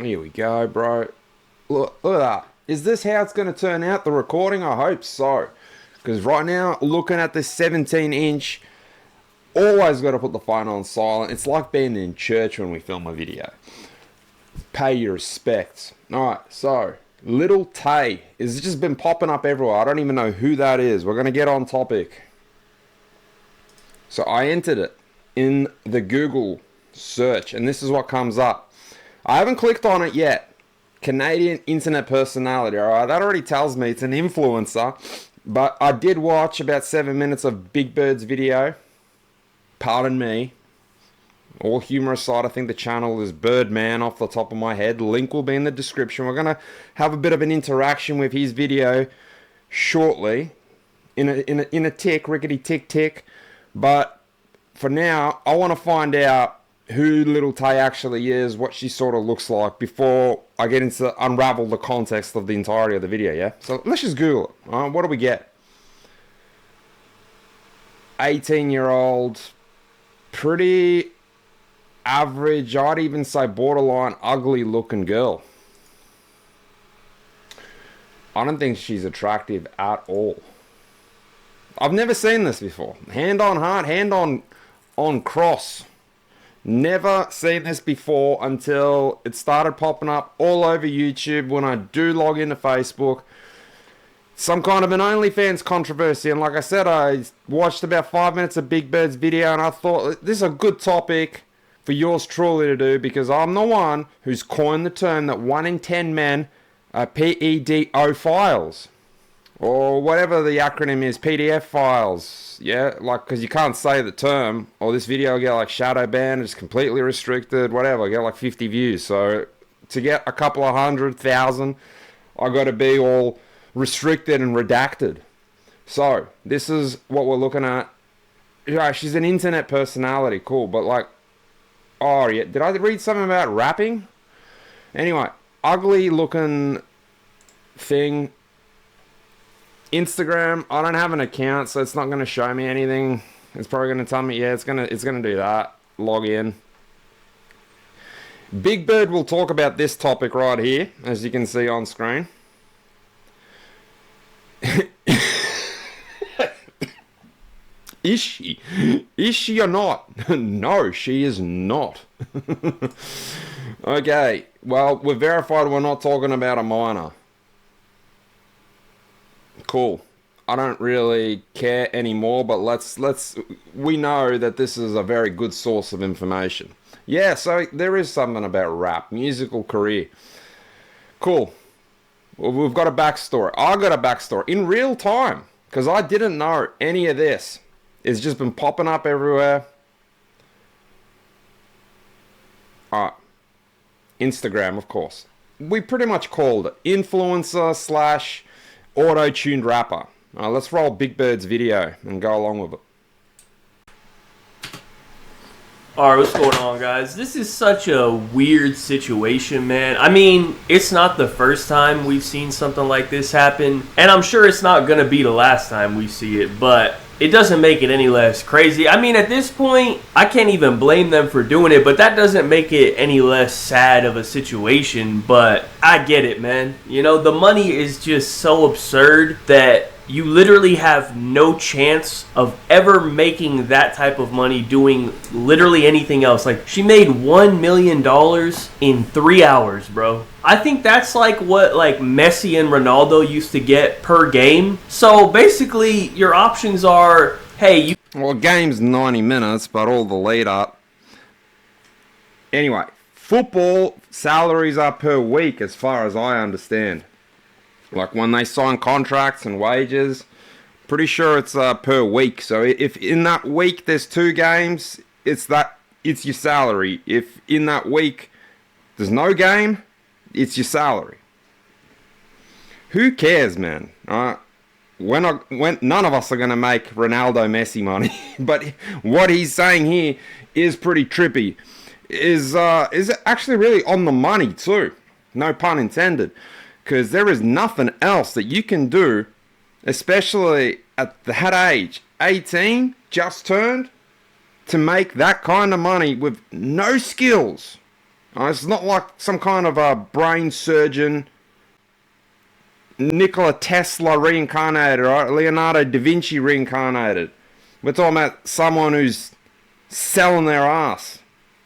Here we go, bro. Look at that. Is this how it's going to turn out, the recording? I hope so. Because right now, looking at this 17-inch, always got to put the phone on silent. It's like being in church when we film a video. Pay your respects. Alright, so, Lil Tay. It's just been popping up everywhere. I don't even know who that is. We're going to get on topic. So I entered it in the Google search, and this is what comes up. I haven't clicked on it yet. Canadian internet personality. Alright, that already tells me it's an influencer. But I did watch about 7 minutes of Big Bird's video. Pardon me. All humor aside, I think the channel is Birdman off the top of my head. Link will be in the description. We're going to have a bit of an interaction with his video shortly. In a tick, rickety tick tick. But for now, I want to find out who Lil Tay actually is, what she sort of looks like, before I get into unravel the context of the entirety of the video, yeah? So let's just Google it. All right, what do we get? 18-year-old, pretty average, I'd even say borderline ugly looking girl. I don't think she's attractive at all. I've never seen this before. Hand on heart, hand on cross. Never seen this before until it started popping up all over YouTube when I do log into Facebook. Some kind of an OnlyFans controversy, and like I said, I watched about 5 minutes of Big Bird's video and I thought this is a good topic for yours truly to do, because I'm the one who's coined the term that 1 in 10 men are PEDO-philes. Or whatever the acronym is, PDF files. Yeah, like, because you can't say the term, or this video will get like shadow banned, it's completely restricted, whatever, get like 50 views. So to get a couple of 100,000, I got to be all restricted and redacted. So this is what we're looking at. Yeah, she's an internet personality, cool, but like, oh yeah, did I read something about rapping? Anyway, ugly looking thing. Instagram, I don't have an account, so it's not going to show me anything. It's probably going to tell me, yeah, it's going to do that. Log in. Big Bird will talk about this topic right here, as you can see on screen. Is she? Is she or not? No, she is not. Okay, well, we've verified we're not talking about a minor. Cool. I don't really care anymore, but we know that this is a very good source of information. Yeah, so there is something about rap, musical career. Cool. Well, we've got a backstory. I got a backstory in real time, because I didn't know any of this. It's just been popping up everywhere. Alright. Instagram, of course. We pretty much called it influencer slash auto-tuned rapper. Let's roll Big Bird's video and go along with it. Alright, what's going on, guys? This is such a weird situation, man. I mean, it's not the first time we've seen something like this happen, and I'm sure it's not gonna be the last time we see it, but it doesn't make it any less crazy. I mean, at this point, I can't even blame them for doing it, but that doesn't make it any less sad of a situation. But I get it, man. You know, the money is just so absurd that you literally have no chance of ever making that type of money doing literally anything else. Like, she made $1 million in 3 hours, bro. I think that's like what like Messi and Ronaldo used to get per game. So basically, your options are, hey, you... Well, game's 90 minutes, but all the lead up. Anyway, football salaries are per week as far as I understand. Like when they sign contracts and wages, pretty sure it's per week. So if in that week there's 2 games, it's your salary. If in that week there's no game, it's your salary. Who cares, man? When none of us are gonna make Ronaldo Messi money, but what he's saying here is pretty trippy. Is it actually really on the money too? No pun intended. Because there is nothing else that you can do, especially at that age, 18, just turned, to make that kind of money with no skills. It's not like some kind of a brain surgeon, Nikola Tesla reincarnated, right? Leonardo da Vinci reincarnated. We're talking about someone who's selling their ass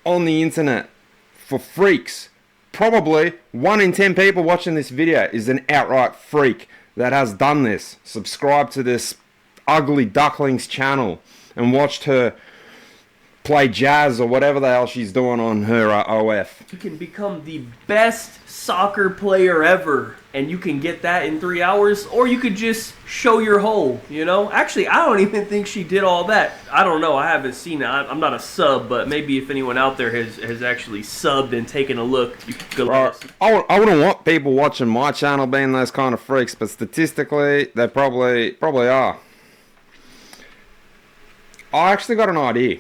on the internet for freaks. Probably 1 in 10 people watching this video is an outright freak that has done this. Subscribe to this ugly duckling's channel and watched her play jazz or whatever the hell she's doing on her OF. You can become the best soccer player ever, and you can get that in 3 hours, or you could just show your hole, you know? Actually, I don't even think she did all that. I don't know. I haven't seen it. I'm not a sub, but maybe if anyone out there has actually subbed and taken a look, you could go listen. I wouldn't want people watching my channel being those kind of freaks, but statistically, they probably are. I actually got an idea.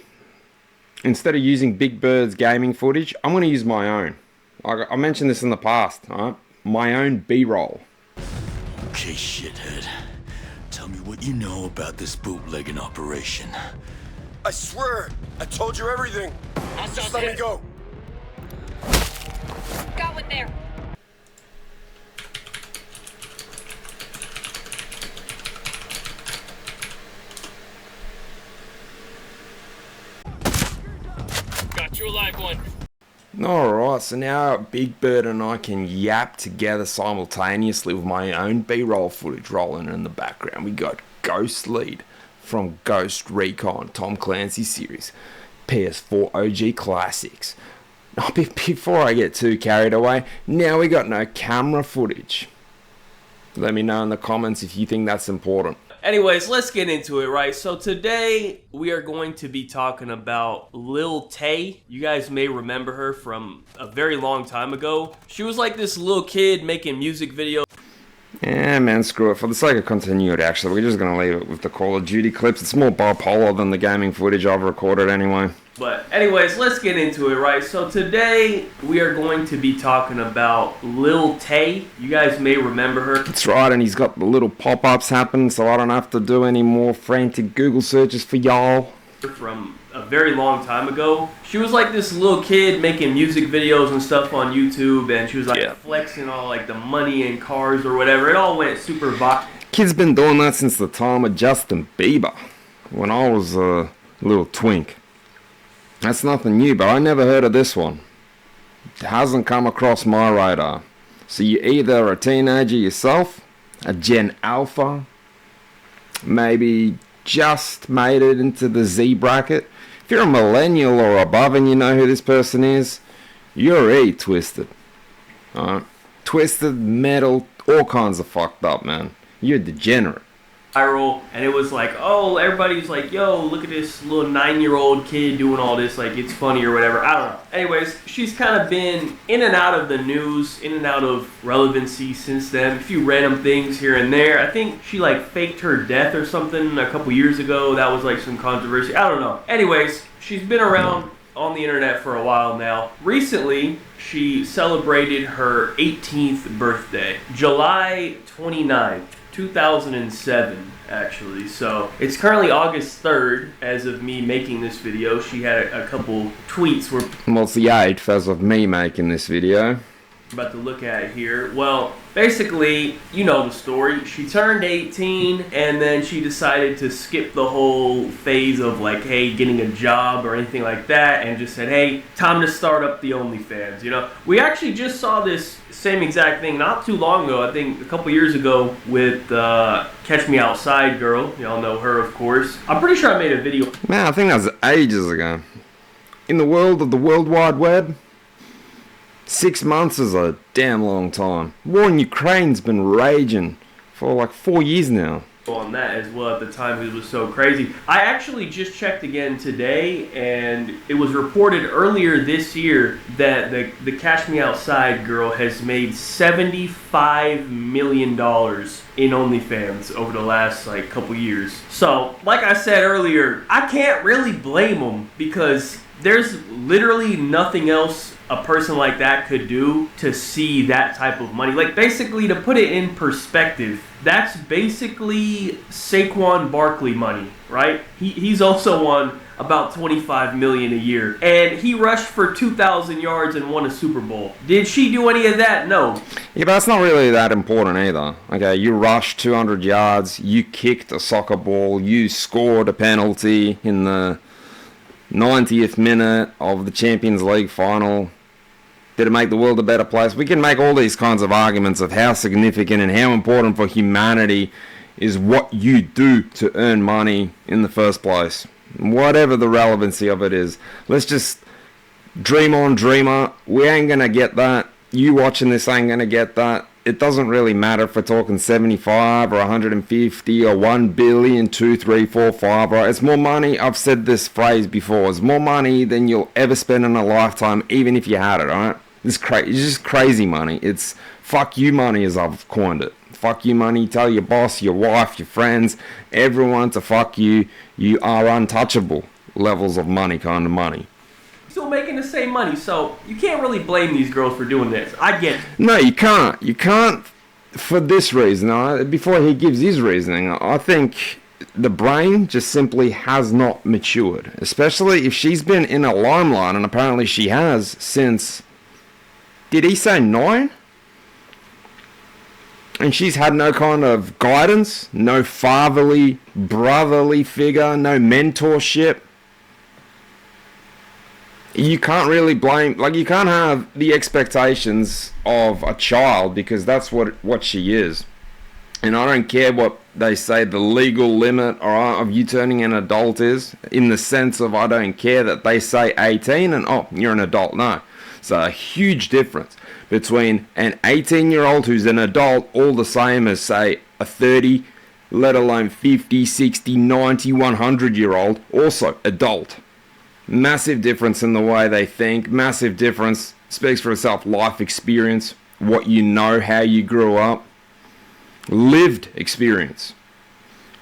Instead of using Big Bird's gaming footage, I'm going to use my own. I mentioned this in the past, right? My own B-roll. Okay, shithead. Tell me what you know about this bootlegging operation. I swear, I told you everything. Just let me go. Go in there. Got you a live one. Alright, so now Big Bird and I can yap together simultaneously with my own B-roll footage rolling in the background. We got Ghost Lead from Ghost Recon, Tom Clancy series, PS4 OG classics. Before I get too carried away, now we got no camera footage. Let me know in the comments if you think that's important. Anyways, let's get into it, right? So today we are going to be talking about Lil Tay. You guys may remember her from a very long time ago. She was like this little kid making music videos. Yeah, man, screw it. For the sake of continuity, actually, we're just going to leave it with the Call of Duty clips. It's more bipolar than the gaming footage I've recorded anyway. But anyways, let's get into it, right? So today we are going to be talking about Lil Tay. You guys may remember her. That's right, and he's got the little pop-ups happening, so I don't have to do any more frantic Google searches for y'all. From a very long time ago. She was like this little kid making music videos and stuff on YouTube, and she was like flexing all like the money and cars or whatever. It all went super viral. Kid's been doing that since the time of Justin Bieber, when I was a little twink. That's nothing new, but I never heard of this one. It hasn't come across my radar. So you're either a teenager yourself, a Gen Alpha, maybe just made it into the Z bracket. If you're a millennial or above and you know who this person is, you're already twisted. Alright? Twisted, metal, all kinds of fucked up, man. You're degenerate. Viral, and it was like, oh, everybody's like, yo, look at this little 9-year-old kid doing all this, like it's funny or whatever. I don't know. Anyways, she's kind of been in and out of the news, in and out of relevancy since then. A few random things here and there. I think she like faked her death or something a couple years ago. That was like some controversy. I don't know. Anyways, she's been around on the internet for a while now. Recently, she celebrated her 18th birthday, July 29th. 2007, actually. So it's currently August 3rd as of me making this video. She had a couple tweets where Well, it's the 8th as of me making this video. about to look at it here. Well, basically, you know the story. She turned 18 and then she decided to skip the whole phase of like, hey, getting a job or anything like that, and just said, hey, time to start up the OnlyFans, you know? We actually just saw this same exact thing not too long ago, I think a couple years ago, with Catch Me Outside girl. Y'all know her, of course. I'm pretty sure I made a video. Man, I think that was ages ago. In the world of the World Wide Web, 6 months is a damn long time. War in Ukraine's been raging for like 4 years now. On that as well at the time, it was so crazy. I actually just checked again today, and it was reported earlier this year that the Cash Me Outside girl has made $75 million in OnlyFans over the last like couple years. So, like I said earlier, I can't really blame them because there's literally nothing else a person like that could do to see that type of money. Like, basically, to put it in perspective, that's basically Saquon Barkley money, right? He's also on about $25 million a year. And he rushed for 2,000 yards and won a Super Bowl. Did she do any of that? No. Yeah, but that's not really that important either. Okay, you rushed 200 yards, you kicked a soccer ball, you scored a penalty in the 90th minute of the Champions League final. Did it make the world a better place? We can make all these kinds of arguments of how significant and how important for humanity is what you do to earn money in the first place. Whatever the relevancy of it is. Let's just dream on, dreamer. We ain't going to get that. You watching this ain't going to get that. It doesn't really matter if we're talking 75 or 150 or 1 billion, 2, 3, 4, 5, right? It's more money. I've said this phrase before. It's more money than you'll ever spend in a lifetime, even if you had it, right? It's just crazy money. It's fuck you money, as I've coined it. Fuck you money. Tell your boss, your wife, your friends, everyone to fuck you. You are untouchable levels of money, kind of money. Still making the same money, so you can't really blame these girls for doing this. I get it. No, you can't. You can't for this reason. Before he gives his reasoning, I think the brain just simply has not matured. Especially if she's been in a limelight, and apparently she has since... Did he say 9? And she's had no kind of guidance, no fatherly, brotherly figure, no mentorship. You can't really blame, like, you can't have the expectations of a child, because that's what she is. And I don't care what they say the legal limit of you turning an adult is, in the sense of I don't care that they say 18 and, oh, you're an adult. No. It's a huge difference between an 18-year-old who's an adult, all the same as, say, a 30, let alone 50, 60, 90, 100-year-old, also adult. Massive difference in the way they think, massive difference, speaks for itself, life experience, what you know, how you grew up, lived experience.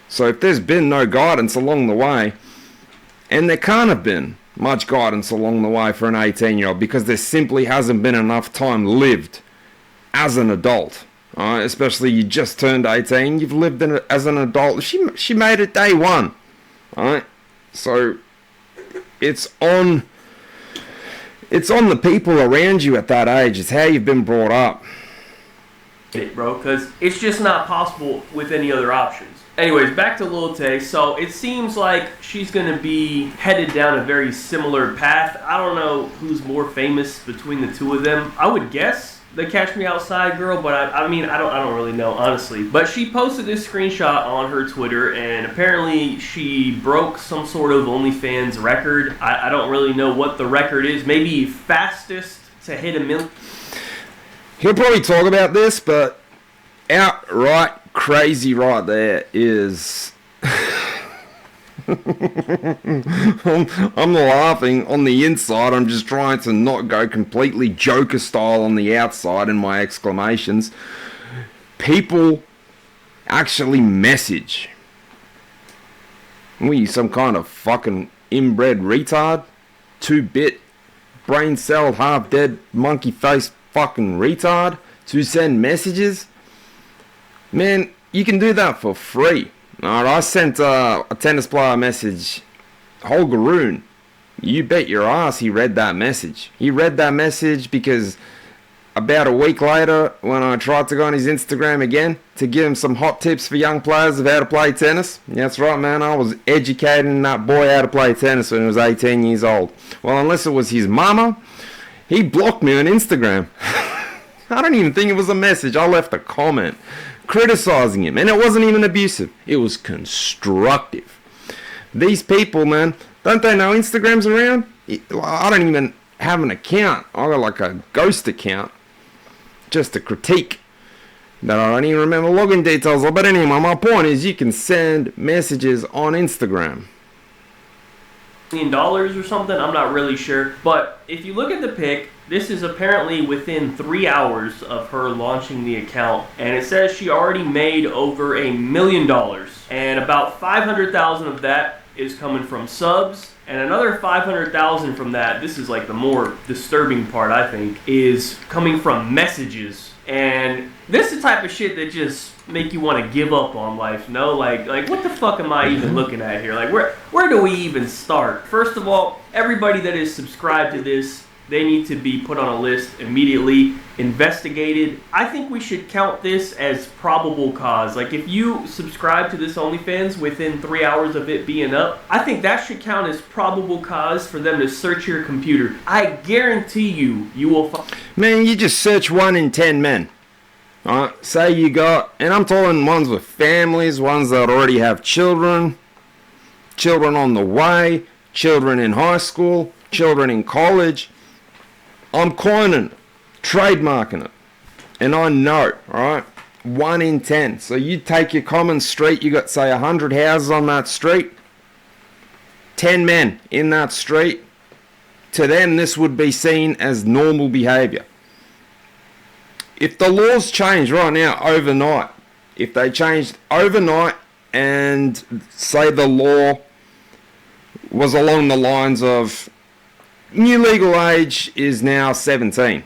So if there's been no guidance along the way, and there can't have been much guidance along the way for an 18-year-old, because there simply hasn't been enough time lived as an adult. Especially you just turned 18, you've lived as an adult. She made it day one. Alright? So it's on the people around you at that age. It's how you've been brought up. Bro, because it's just not possible with any other options. Anyways, back to Lil Tay. So it seems like she's going to be headed down a very similar path. I don't know who's more famous between the two of them. I would guess the Catch Me Outside girl, but I mean, I don't really know, honestly. But she posted this screenshot on her Twitter, and apparently she broke some sort of OnlyFans record. I don't really know what the record is. Maybe fastest to hit 1 million. He'll probably talk about this, but outright crazy right there is... I'm laughing on the inside. I'm just trying to not go completely Joker style on the outside in my exclamations. People actually message. What are you, some kind of fucking inbred retard? 2-bit, brain cell, half dead, monkey face fucking retard to send messages? Man, you can do that for free. Alright, I sent a tennis player a message, Holgaroon. You bet your ass he read that message. He read that message because about a week later, when I tried to go on his Instagram again to give him some hot tips for young players of how to play tennis. Yeah, that's right, man. I was educating that boy how to play tennis when he was 18 years old. Well, unless it was his mama, he blocked me on Instagram. I don't even think it was a message. I left a comment criticizing him, and it wasn't even abusive. It was constructive. These people, man, don't they know Instagram's around? I don't even have an account. I got like a ghost account just to critique that I don't even remember login details of. But anyway, my point is you can send messages on Instagram. $1 million or something, I'm not really sure. But if you look at the pic, this is apparently within 3 hours of her launching the account, and it says she already made over $1 million, and about 500,000 of that is coming from subs, and another 500,000 from that, this is like the more disturbing part I think, is coming from messages And this is the type of shit that just make you want to give up on life, no? Like what the fuck am I even looking at here? Like, where do we even start? First of all, everybody that is subscribed to this, they need to be put on a list immediately, investigated. I think we should count this as probable cause. Like, if you subscribe to this OnlyFans within 3 hours of it being up, I think that should count as probable cause for them to search your computer. I guarantee you will find... Man, you just search 1 in 10 men. Alright, say you got, and I'm talking ones with families, ones that already have children, children on the way, children in high school, children in college. I'm coining it, trademarking it, and I know, alright, 1 in 10. So you take your common street, you got say 100 houses on that street, 10 men in that street. To them, this would be seen as normal behavior. If the laws change right now overnight, if they changed overnight and say the law was along the lines of new legal age is now 17.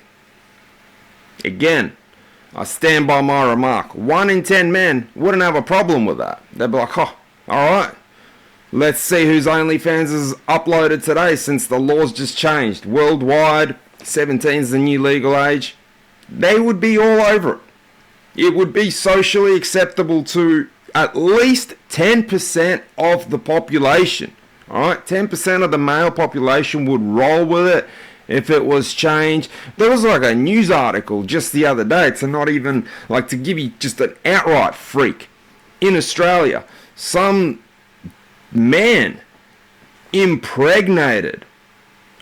Again, I stand by my remark. 1 in 10 men wouldn't have a problem with that. They'd be like, oh, alright, let's see whose OnlyFans is uploaded today since the laws just changed. Worldwide, 17 is the new legal age. They would be all over it. It would be socially acceptable to at least 10% of the population. Alright, 10% of the male population would roll with it if it was changed. There was like a news article just the other day, to not even, like, to give you just an outright freak. In Australia, some man impregnated.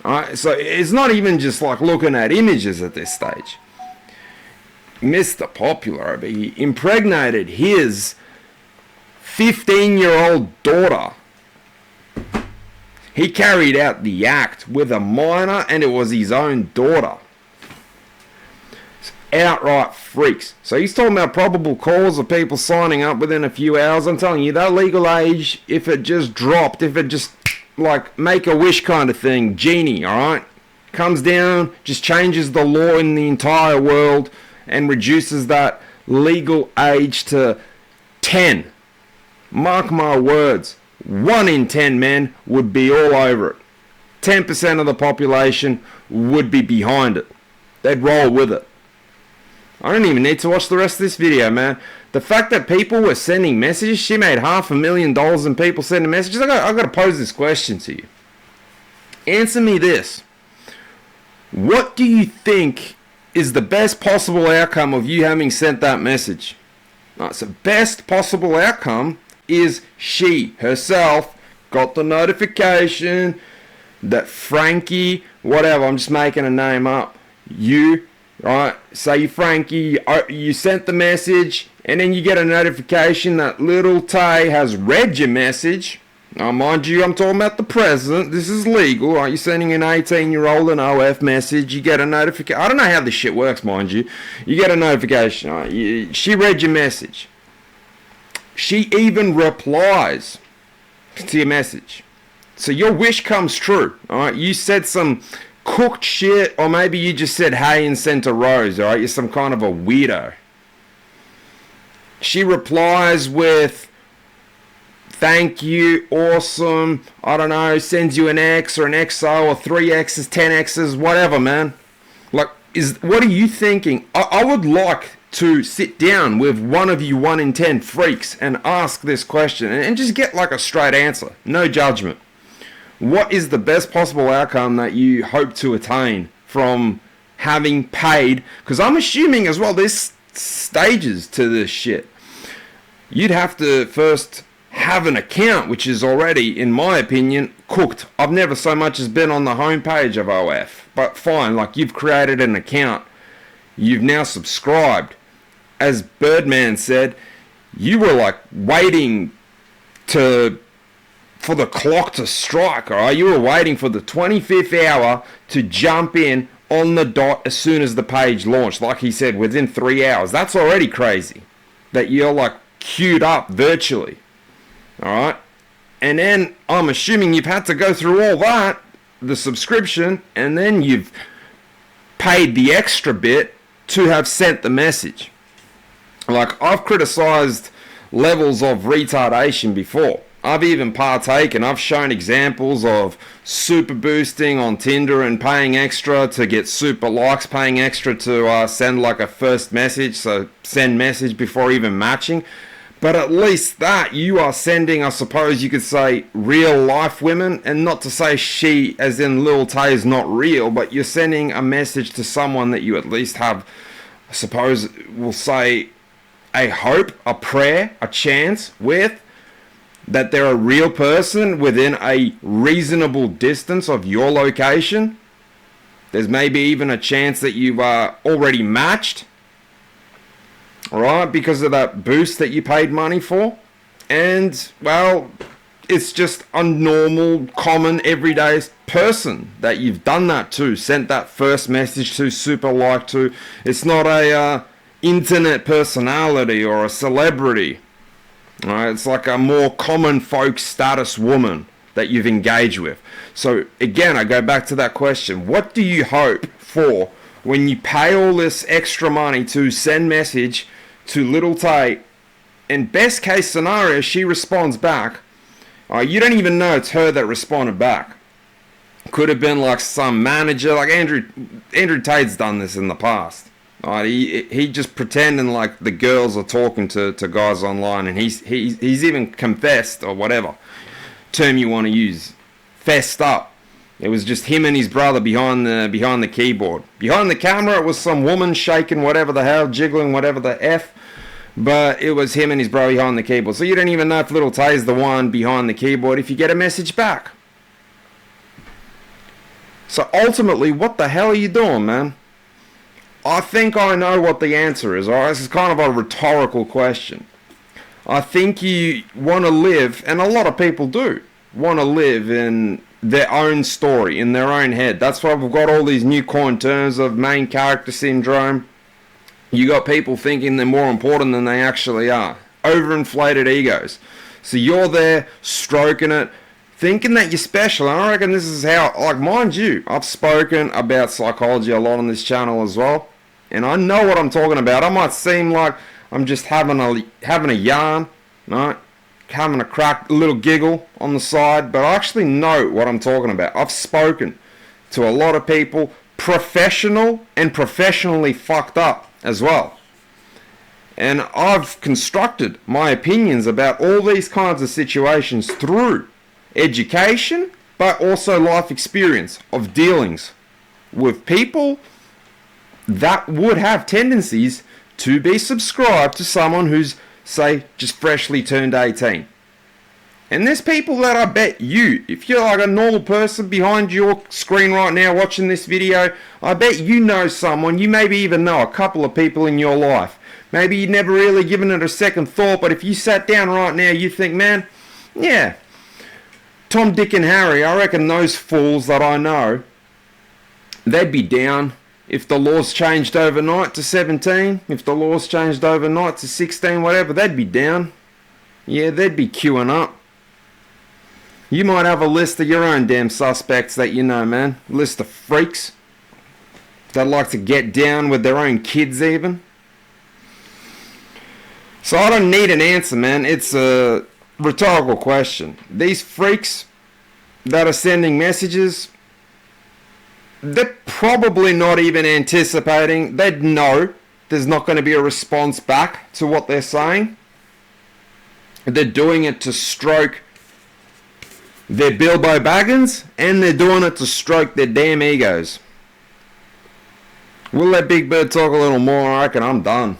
Alright, so it's not even just like looking at images at this stage. Mr. Popular, but he impregnated his 15-year-old daughter. He carried out the act with a minor, and it was his own daughter. Outright freaks. So he's talking about probable cause of people signing up within a few hours. I'm telling you, that legal age, if it just dropped, if it just, like, make a wish kind of thing, genie, alright? Comes down, just changes the law in the entire world, and reduces that legal age to 10. Mark my words, 1 in 10 men would be all over it. 10% of the population would be behind it. They'd roll with it. I don't even need to watch the rest of this video, man. The fact that people were sending messages, she made $500,000 in people sending messages. I got to pose this question to you. Answer me this. What do you think is the best possible outcome of you having sent that message? Right, so best possible outcome is she herself got the notification that Frankie, whatever, I'm just making a name up, you, right, say Frankie, you sent the message, and then you get a notification that Lil Tay has read your message. Now, mind you, I'm talking about the president. This is legal, right? You're sending an 18-year-old an OF message. You get a notification. I don't know how this shit works, mind you. You get a notification. Right? She read your message. She even replies to your message. So your wish comes true, all right? You said some cooked shit, or maybe you just said hey and sent a rose, all right? You're some kind of a weirdo. She replies with thank you, awesome, I don't know, sends you an X or an XO or 3Xs, 10Xs, whatever, man. Like, what are you thinking? I would like to sit down with one of you 1 in 10 freaks and ask this question and just get like a straight answer. No judgment. What is the best possible outcome that you hope to attain from having paid? Because I'm assuming as well there's stages to this shit. You'd have to first have an account, which is already, in my opinion, cooked. I've never so much as been on the homepage of OF. But fine, like, you've created an account. You've now subscribed. As Birdman said, you were like waiting for the clock to strike, alright? You were waiting for the 25th hour to jump in on the dot as soon as the page launched. Like he said, within 3 hours. That's already crazy. That you're like queued up virtually. Alright? And then I'm assuming you've had to go through all that, the subscription, and then you've paid the extra bit to have sent the message. Like, I've criticized levels of retardation before. I've even partaken. I've shown examples of super boosting on Tinder and paying extra to get super likes, paying extra to send like a first message, so send message before even matching. But at least that you are sending, I suppose you could say, real life women, and not to say she, as in Lil Tay, is not real, but you're sending a message to someone that you at least have, I suppose we'll say, a hope, a prayer, a chance with, that they're a real person within a reasonable distance of your location. There's maybe even a chance that you've already matched, alright, because of that boost that you paid money for. And, well, it's just a normal, common, everyday person that you've done that to, sent that first message to, super like to. It's not a internet personality or a celebrity. Alright, it's like a more common folk status woman that you've engaged with. So again, I go back to that question. What do you hope for when you pay all this extra money to send message to Lil Tay? In best case scenario, she responds back. You don't even know it's her that responded back. Could have been like some manager, like Andrew Tate's done this in the past. He just pretending like the girls are talking to guys online, and he's even confessed, or whatever term you want to use, fessed up. It was just him and his brother behind the keyboard. Behind the camera, it was some woman shaking whatever the hell, jiggling whatever the F, but it was him and his brother behind the keyboard. So you don't even know if Lil Tay's the one behind the keyboard if you get a message back. So ultimately, what the hell are you doing, man? I think I know what the answer is, alright? This is kind of a rhetorical question. I think you want to live, and a lot of people do, want to live in their own story, in their own head. That's why we've got all these new coin terms of main character syndrome. You got people thinking they're more important than they actually are. Overinflated egos. So you're there, stroking it, thinking that you're special. And I reckon this is how, like, mind you, I've spoken about psychology a lot on this channel as well. And I know what I'm talking about. I might seem like I'm just having a yarn, right? Having a crack, little giggle on the side, but I actually know what I'm talking about. I've spoken to a lot of people, professional and professionally fucked up as well. And I've constructed my opinions about all these kinds of situations through education, but also life experience of dealings with people that would have tendencies to be subscribed to someone who's, say, just freshly turned 18. And there's people that I bet you, if you're like a normal person behind your screen right now watching this video, I bet you know someone, you maybe even know a couple of people in your life. Maybe you've never really given it a second thought, but if you sat down right now, you think, man, yeah, Tom, Dick and Harry, I reckon those fools that I know, they'd be down. If the laws changed overnight to 17, if the laws changed overnight to 16, whatever, they'd be down. Yeah, they'd be queuing up. You might have a list of your own damn suspects that you know, man. A list of freaks that like to get down with their own kids even. So I don't need an answer, man. It's a rhetorical question. These freaks that are sending messages, they're probably not even anticipating. They'd know there's not going to be a response back to what they're saying. They're doing it to stroke their Bilbo Baggins, and they're doing it to stroke their damn egos. We'll let Big Bird talk a little more. I reckon I'm done.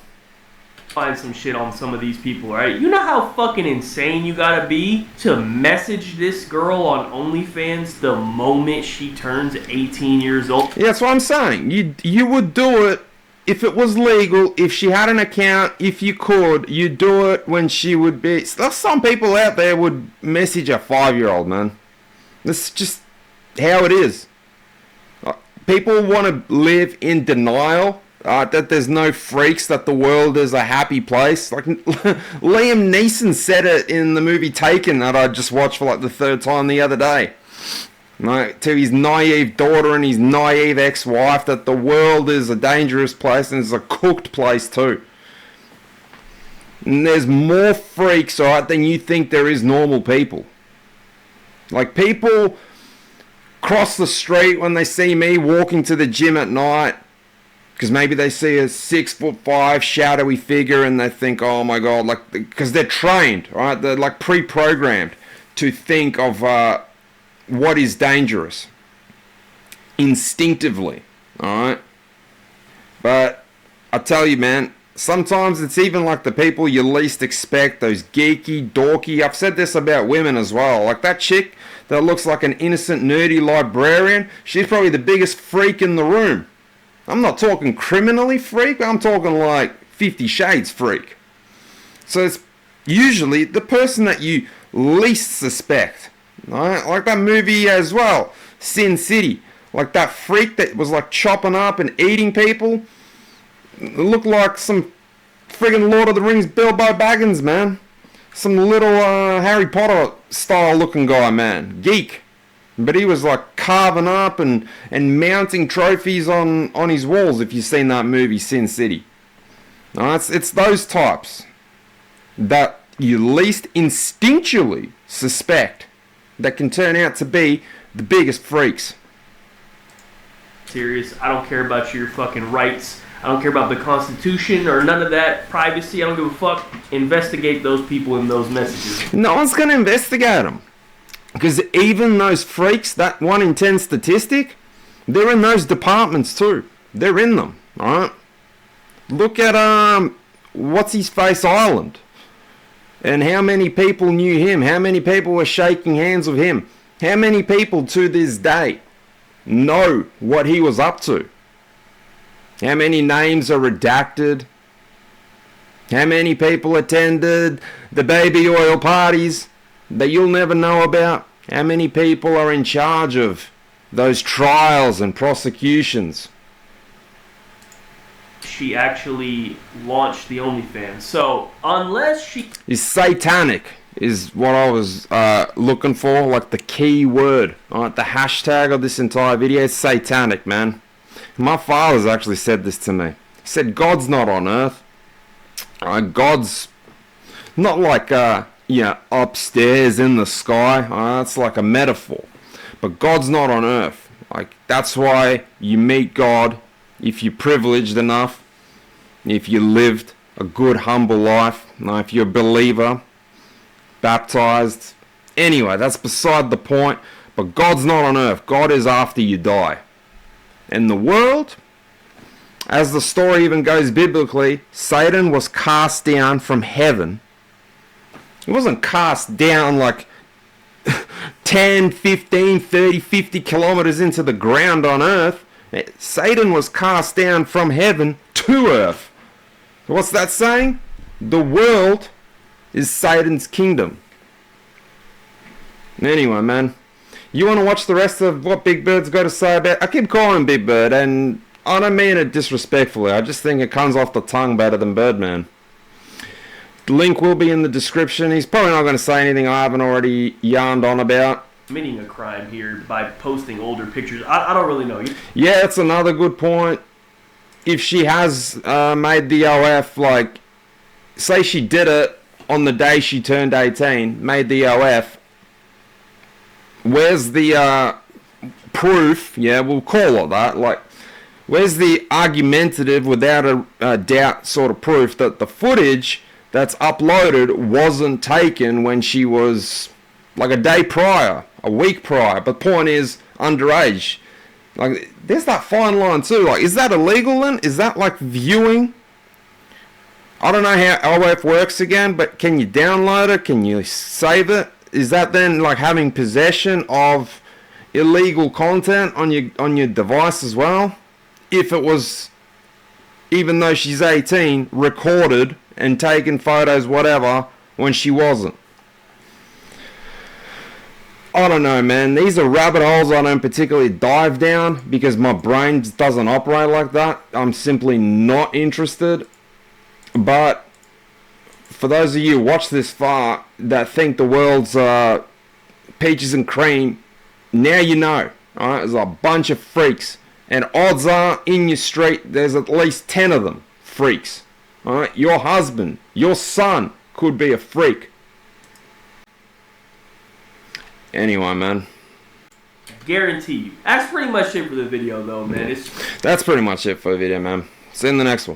Find some shit on some of these people, right? You know how fucking insane you gotta be to message this girl on OnlyFans the moment she turns 18 years old? Yeah, that's what I'm saying. You would do it if it was legal, if she had an account, if you could. You'd do it when she would be... Some people out there would message a 5-year-old, man. That's just how it is. People want to live in denial that there's no freaks, that the world is a happy place. Like Liam Neeson said it in the movie Taken that I just watched for like the third time the other day. Right, to his naive daughter and his naive ex-wife that the world is a dangerous place and it's a cooked place too. And there's more freaks, alright, than you think there is normal people. Like, people cross the street when they see me walking to the gym at night, because maybe they see a 6'5" shadowy figure and they think, oh my god, like, because they're trained, right? They're like pre-programmed to think of what is dangerous instinctively, alright? But I tell you, man, sometimes it's even like the people you least expect, those geeky, dorky, I've said this about women as well, like that chick that looks like an innocent, nerdy librarian, she's probably the biggest freak in the room. I'm not talking criminally freak, I'm talking like 50 Shades freak. So it's usually the person that you least suspect. Right? Like that movie as well, Sin City. Like that freak that was like chopping up and eating people. It looked like some friggin' Lord of the Rings Bilbo Baggins, man. Some little Harry Potter style looking guy, man. Geek. But he was like carving up and mounting trophies on his walls, if you've seen that movie, Sin City. It's those types that you least instinctually suspect that can turn out to be the biggest freaks. Serious. I don't care about your fucking rights. I don't care about the Constitution or none of that privacy. I don't give a fuck. Investigate those people in those messages. No one's going to investigate them. Because even those freaks, that 1 in 10 statistic, they're in those departments too. They're in them, alright? Look at, what's his face Island. And how many people knew him? How many people were shaking hands with him? How many people to this day know what he was up to? How many names are redacted? How many people attended the baby oil parties that you'll never know about? How many people are in charge of those trials and prosecutions? She actually launched the OnlyFans. So, unless she... Is satanic is what I was looking for, like the key word. Alright, the hashtag of this entire video is satanic, man. My father's actually said this to me. He said, God's not on earth. God's not like, upstairs in the sky. That's like a metaphor. But God's not on earth. Like, that's why you meet God if you're privileged enough, if you lived a good, humble life, if you're a believer, baptized. Anyway, that's beside the point. But God's not on earth. God is after you die. And the world, as the story even goes biblically, Satan was cast down from heaven. He wasn't cast down like 10, 15, 30, 50 kilometers into the ground on earth. Satan was cast down from heaven to earth. What's that saying? The world is Satan's kingdom. Anyway, man, you want to watch the rest of what Big Bird's got to say about... I keep calling him Big Bird, and I don't mean it disrespectfully. I just think it comes off the tongue better than Birdman. The link will be in the description. He's probably not going to say anything I haven't already yarned on about. Committing a crime here by posting older pictures. I don't really know. Yeah, that's another good point. If she has made the OF, like, say she did it on the day she turned 18, made the OF, where's the proof? Yeah, we'll call it that. Like, where's the argumentative, without a doubt, sort of proof that the footage that's uploaded wasn't taken when she was like a day prior, a week prior? But point is, underage. Like, there's that fine line too. Like, is that illegal then? Is that like viewing? I don't know how OF works again, but can you download it? Can you save it? Is that then like having possession of illegal content on your device as well? If it was, even though she's 18, recorded and taken photos, whatever, when she wasn't. I don't know, man. These are rabbit holes I don't particularly dive down because my brain just doesn't operate like that. I'm simply not interested. But for those of you who watch this far that think the world's peaches and cream, Now you know. Alright, there's a bunch of freaks. And odds are, in your street, there's at least 10 of them. Freaks. Alright, your husband, your son could be a freak. Anyway, man. Guarantee you. That's pretty much it for the video, though, man. That's pretty much it for the video, man. See you in the next one.